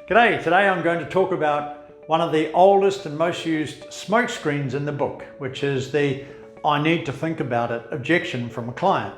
G'day, today I'm going to talk about one of the oldest and most used smoke screens in the book, which is the "I need to think about it" objection from a client.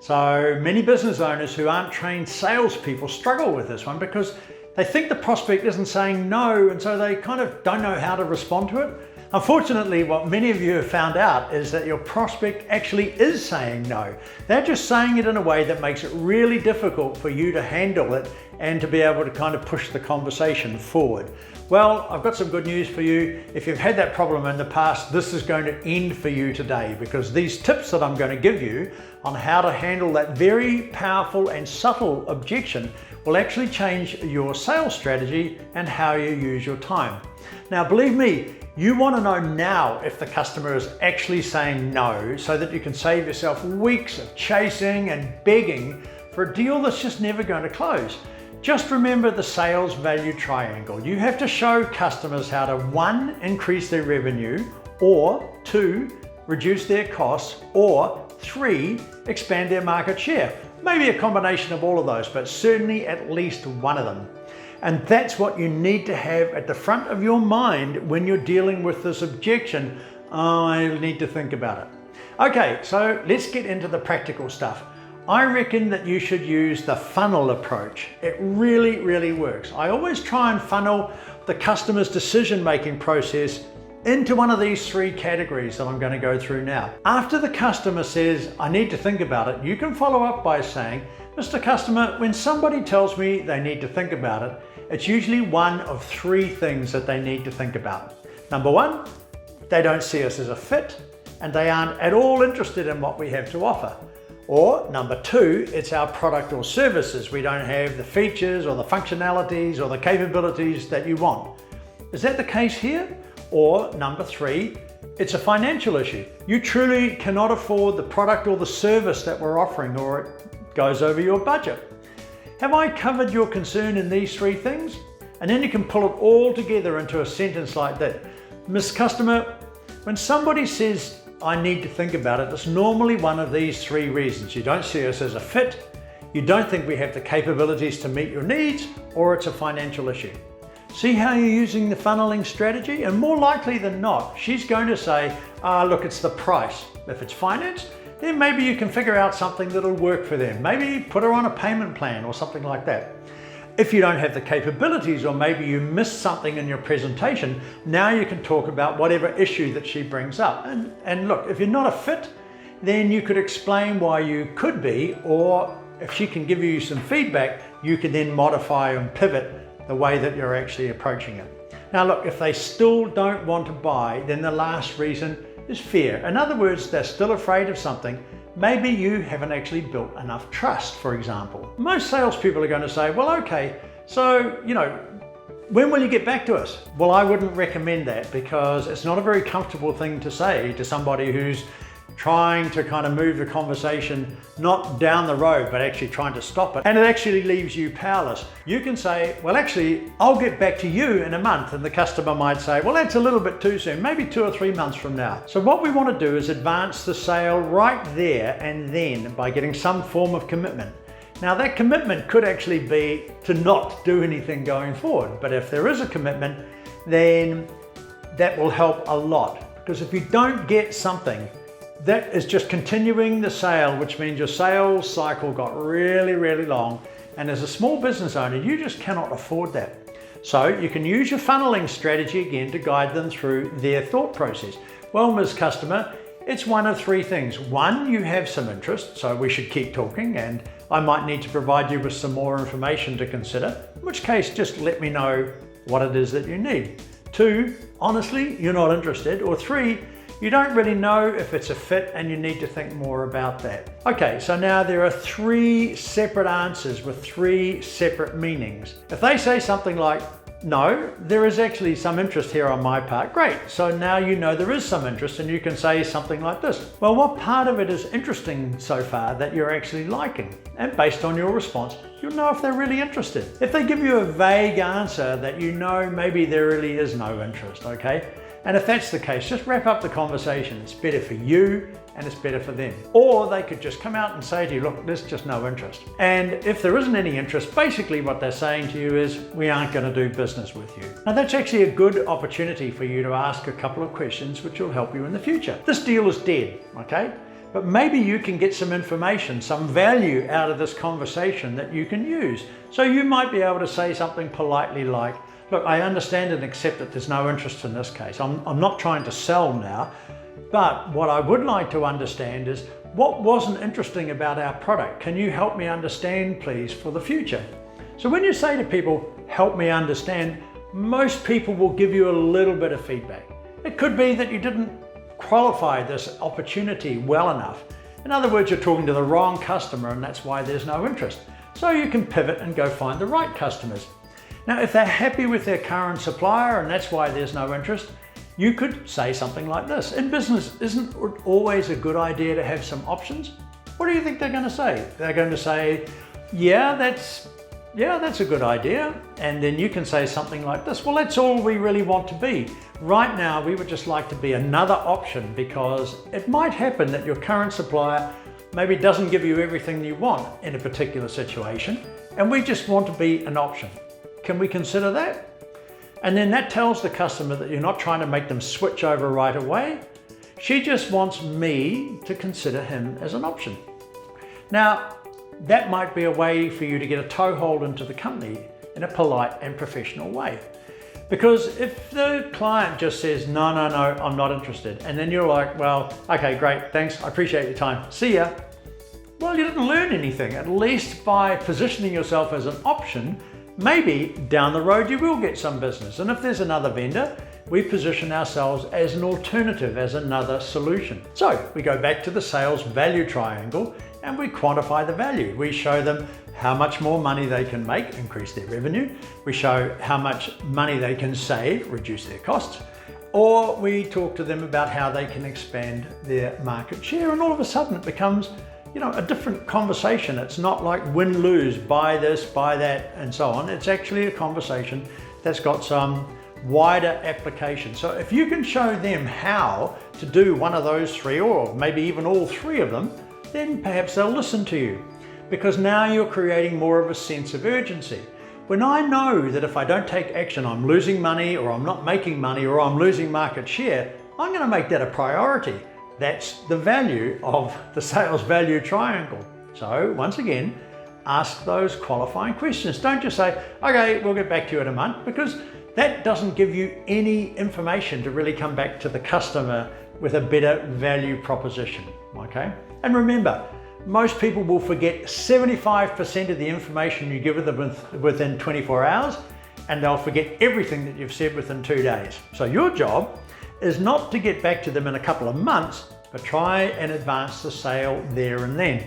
So many business owners who aren't trained salespeople struggle with this one because they think the prospect isn't saying no, and so they kind of don't know how to respond to it. Unfortunately, what many of you have found out is that your prospect actually is saying no. They're just saying it in a way that makes it really difficult for you to handle it and to be able to kind of push the conversation forward. Well, I've got some good news for you. If you've had that problem in the past, this is going to end for you today, because these tips that I'm going to give you on how to handle that very powerful and subtle objection will actually change your sales strategy and how you use your time. Now, believe me, you want to know now if the customer is actually saying no, so that you can save yourself weeks of chasing and begging for a deal that's just never going to close. Just remember the sales value triangle. You have to show customers how to 1, increase their revenue, or 2, reduce their costs, or 3, expand their market share. Maybe a combination of all of those, but certainly at least one of them. And that's what you need to have at the front of your mind when you're dealing with this objection. I need to think about it. Okay, so let's get into the practical stuff. I reckon that you should use the funnel approach. It really, really works. I always try and funnel the customer's decision-making process into one of these 3 categories that I'm going to go through now. After the customer says, "I need to think about it," you can follow up by saying, "Mr. Customer, when somebody tells me they need to think about it, it's usually one of 3 things that they need to think about. Number 1, they don't see us as a fit and they aren't at all interested in what we have to offer. Or number 2, it's our product or services. We don't have the features or the functionalities or the capabilities that you want. Is that the case here? Or number 3, it's a financial issue. You truly cannot afford the product or the service that we're offering, or it goes over your budget. Have I covered your concern in these 3 things?" And then you can pull it all together into a sentence like that. "Miss Customer, when somebody says, 'I need to think about it,' it's normally one of these 3 reasons. You don't see us as a fit, you don't think we have the capabilities to meet your needs, or it's a financial issue." See how you're using the funneling strategy? And more likely than not, she's going to say, "Look, it's the price." If it's finance, then maybe you can figure out something that'll work for them. Maybe put her on a payment plan or something like that. If you don't have the capabilities, or maybe you missed something in your presentation, now you can talk about whatever issue that she brings up. And look, if you're not a fit, then you could explain why you could be, or if she can give you some feedback, you can then modify and pivot the way that you're actually approaching it. Now look, if they still don't want to buy, then the last reason is fear. In other words, they're still afraid of something. Maybe you haven't actually built enough trust, for example. Most salespeople are going to say, "Well, okay, so, when will you get back to us?" Well, I wouldn't recommend that, because it's not a very comfortable thing to say to somebody who's trying to kind of move the conversation not down the road, but actually trying to stop it. And it actually leaves you powerless. You can say, "Well, actually, I'll get back to you in a month." And the customer might say, "Well, that's a little bit too soon, maybe 2 or 3 months from now." So what we want to do is advance the sale right there and then by getting some form of commitment. Now, that commitment could actually be to not do anything going forward. But if there is a commitment, then that will help a lot. Because if you don't get something, that is just continuing the sale, which means your sales cycle got really, really long. And as a small business owner, you just cannot afford that. So you can use your funneling strategy again to guide them through their thought process. "Well, Ms. Customer, it's one of 3 things. 1, you have some interest, so we should keep talking, and I might need to provide you with some more information to consider, in which case just let me know what it is that you need. 2, honestly, you're not interested. Or 3, you don't really know if it's a fit and you need to think more about that." Okay, so now there are 3 separate answers with 3 separate meanings. If they say something like, "No, there is actually some interest here on my part," great. So now you know there is some interest, and you can say something like this: "Well, what part of it is interesting so far that you're actually liking?" And based on your response, you'll know if they're really interested. If they give you a vague answer that you know maybe there really is no interest, okay, And if that's the case, just wrap up the conversation. It's better for you and it's better for them. Or they could just come out and say to you, look, there's just no interest. And if there isn't any interest, basically what they're saying to you is, we aren't going to do business with you. Now that's actually a good opportunity for you to ask a couple of questions which will help you in the future. This deal is dead, okay? But maybe you can get some information, some value out of this conversation that you can use. So you might be able to say something politely like, look, I understand and accept that there's no interest in this case. I'm not trying to sell now, but what I would like to understand is what wasn't interesting about our product. Can you help me understand, please, for the future? So when you say to people, help me understand, most people will give you a little bit of feedback. It could be that you didn't qualify this opportunity well enough. In other words, you're talking to the wrong customer and that's why there's no interest. So you can pivot and go find the right customers. Now, if they're happy with their current supplier and that's why there's no interest, you could say something like this. In business, isn't it always a good idea to have some options? What do you think they're going to say? They're going to say, yeah, that's a good idea. And then you can say something like this. Well, that's all we really want to be. Right now, we would just like to be another option because it might happen that your current supplier maybe doesn't give you everything you want in a particular situation. And we just want to be an option. Can we consider that? And then that tells the customer that you're not trying to make them switch over right away. She just wants me to consider him as an option. Now, that might be a way for you to get a toehold into the company in a polite and professional way. Because if the client just says, no, I'm not interested, and then you're like, well, okay, great, thanks, I appreciate your time, see ya. Well, you didn't learn anything. At least by positioning yourself as an option, maybe down the road you will get some business. And if there's another vendor, we position ourselves as an alternative, as another solution. So we go back to the sales value triangle and we quantify the value. We show them how much more money they can make, increase their revenue. We show how much money they can save, reduce their costs. Or we talk to them about how they can expand their market share. And all of a sudden it becomes a different conversation. It's not like win-lose, buy this, buy that, and so on. It's actually a conversation that's got some wider application. So if you can show them how to do one of those three, or maybe even all three of them, then perhaps they'll listen to you. Because now you're creating more of a sense of urgency. When I know that if I don't take action, I'm losing money, or I'm not making money, or I'm losing market share, I'm going to make that a priority. That's the value of the sales value triangle. So once again, ask those qualifying questions. Don't just say, okay, we'll get back to you in a month, because that doesn't give you any information to really come back to the customer with a better value proposition, okay? And remember, most people will forget 75% of the information you give them within 24 hours, and they'll forget everything that you've said within 2 days. So your job is not to get back to them in a couple of months, but try and advance the sale there and then.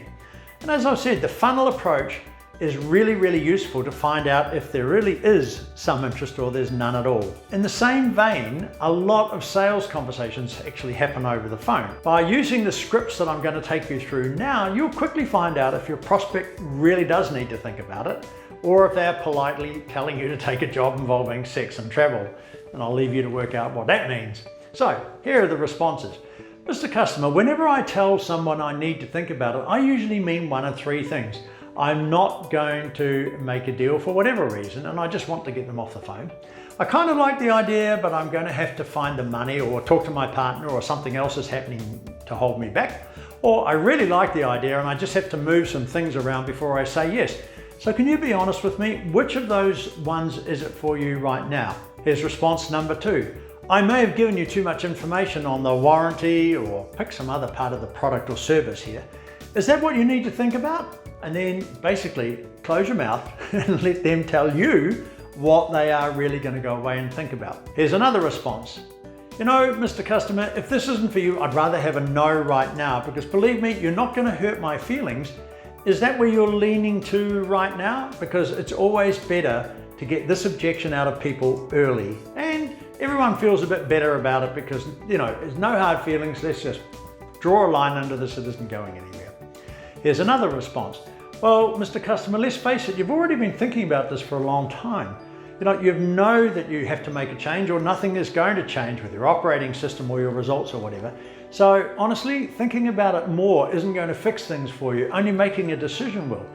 And as I've said, the funnel approach is really, really useful to find out if there really is some interest or there's none at all. In the same vein, a lot of sales conversations actually happen over the phone. By using the scripts that I'm going to take you through now, you'll quickly find out if your prospect really does need to think about it, or if they're politely telling you to take a job involving sex and travel. And I'll leave you to work out what that means. So here are the responses. Mr. Customer, whenever I tell someone I need to think about it, I usually mean one of three things. I'm not going to make a deal for whatever reason, and I just want to get them off the phone. I kind of like the idea, but I'm going to have to find the money or talk to my partner, or something else is happening to hold me back. Or I really like the idea and I just have to move some things around before I say yes. So can you be honest with me? Which of those ones is it for you right now? Here's response number 2. I may have given you too much information on the warranty, or pick some other part of the product or service here. Is that what you need to think about? And then basically close your mouth and let them tell you what they are really going to go away and think about. Here's another response. You know, Mr. Customer, if this isn't for you, I'd rather have a no right now, because believe me, you're not going to hurt my feelings. Is that where you're leaning to right now? Because it's always better to get this objection out of people early, and everyone feels a bit better about it, because, you know, there's no hard feelings. Let's just draw a line under this. It isn't going anywhere. Here's another response. Well, Mr. Customer, let's face it, you've already been thinking about this for a long time. You know that you have to make a change, or nothing is going to change with your operating system or your results or whatever. So honestly, thinking about it more isn't going to fix things for you. Only making a decision will.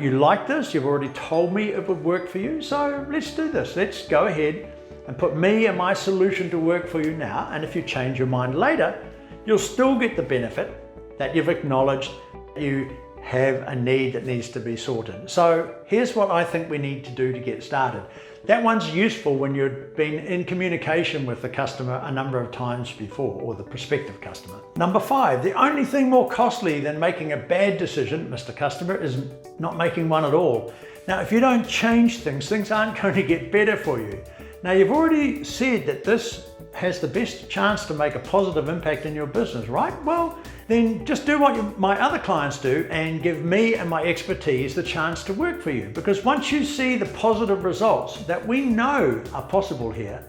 You like this, you've already told me it would work for you, so let's do this. Let's go ahead and put me and my solution to work for you now. And if you change your mind later, you'll still get the benefit that you've acknowledged you have a need that needs to be sorted. So here's what I think we need to do to get started. That one's useful when you've been in communication with the customer a number of times before, or the prospective customer. Number 5, the only thing more costly than making a bad decision, Mr. Customer, is not making one at all. Now, if you don't change things, things aren't going to get better for you. Now, you've already said that this has the best chance to make a positive impact in your business, right? Well, then just do what my other clients do and give me and my expertise the chance to work for you. Because once you see the positive results that we know are possible here,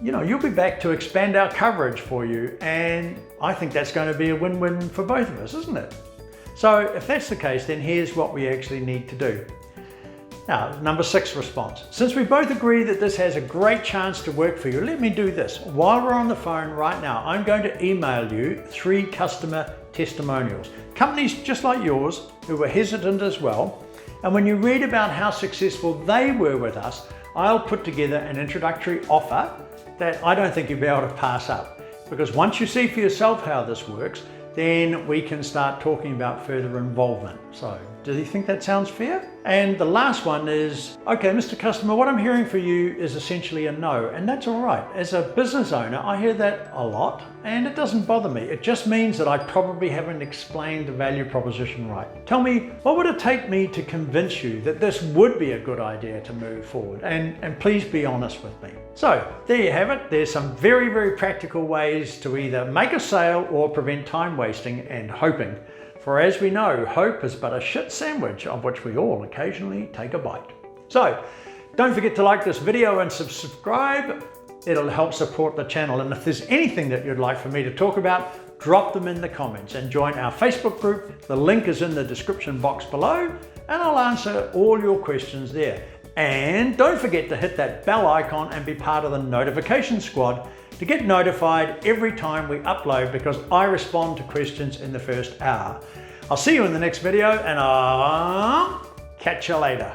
you'll be back to expand our coverage for you. And I think that's going to be a win-win for both of us, isn't it? So if that's the case, then here's what we actually need to do. Now, number 6 response. Since we both agree that this has a great chance to work for you, let me do this. While we're on the phone right now, I'm going to email you 3 customer testimonials. Companies just like yours who were hesitant as well. And when you read about how successful they were with us, I'll put together an introductory offer that I don't think you'll be able to pass up. Because once you see for yourself how this works, then we can start talking about further involvement. So, do you think that sounds fair? And the last one is, okay, Mr. Customer, what I'm hearing for you is essentially a no, and that's all right. As a business owner, I hear that a lot, and it doesn't bother me. It just means that I probably haven't explained the value proposition right. Tell me, what would it take me to convince you that this would be a good idea to move forward? And please be honest with me. So, there you have it. There's some very, very practical ways to either make a sale or prevent time wasting and hoping. For as we know, hope is but a shit sandwich of which we all occasionally take a bite. So, don't forget to like this video and subscribe. It'll help support the channel. And if there's anything that you'd like for me to talk about, drop them in the comments and join our Facebook group. The link is in the description box below, and I'll answer all your questions there. And don't forget to hit that bell icon and be part of the notification squad to get notified every time we upload, because I respond to questions in the first hour. I'll see you in the next video, and I'll catch you later.